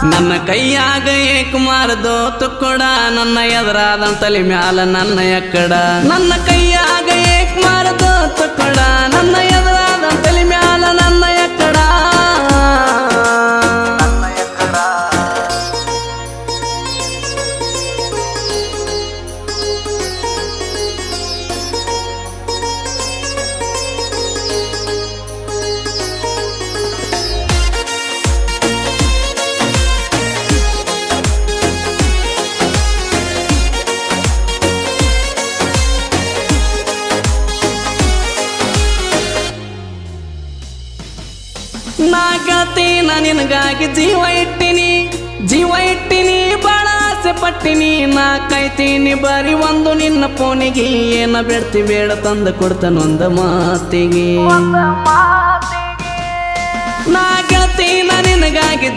ನನ್ನ ಕೈಯಾಗ ಏಕ್ ಮಾರದೋ ತುಕ್ಕಡ ನನ್ನ ಎದುರಾದ ತಲೆ ಮ್ಯಾಲ ನನ್ನ ಎಕ್ಕಡ ನನ್ನ ಕೈಯಾಗ ಏಕ್ ಮಾರದೋ ತುಕ್ಕಡ ನನ್ನ ಎದುರಾದ ತಲೆ ಮ್ಯಾಲ ನನ್ನ ಎಕ್ಕಡ ನಾ ಗೆಳತಿ ನಿನಗಾಗಿ ಜೀವ ಇಟ್ಟಿನಿ ಬಾಳ ಆಸೆ ಪಟ್ಟಿನಿ ನಾ ಕಾಯ್ತೀನಿ ಬರೀ ಒಂದು ನಿನ್ನ ಫೋನಿಗೆ ಏನ ಬೇಡ್ತಿ ಬೇಡ ತಂದು ಕೊಡ್ತಾನೊಂದ ಮಾತಿಗೆ ನಾ ಗೆಳತಿ ನಿನಗಾಗಿ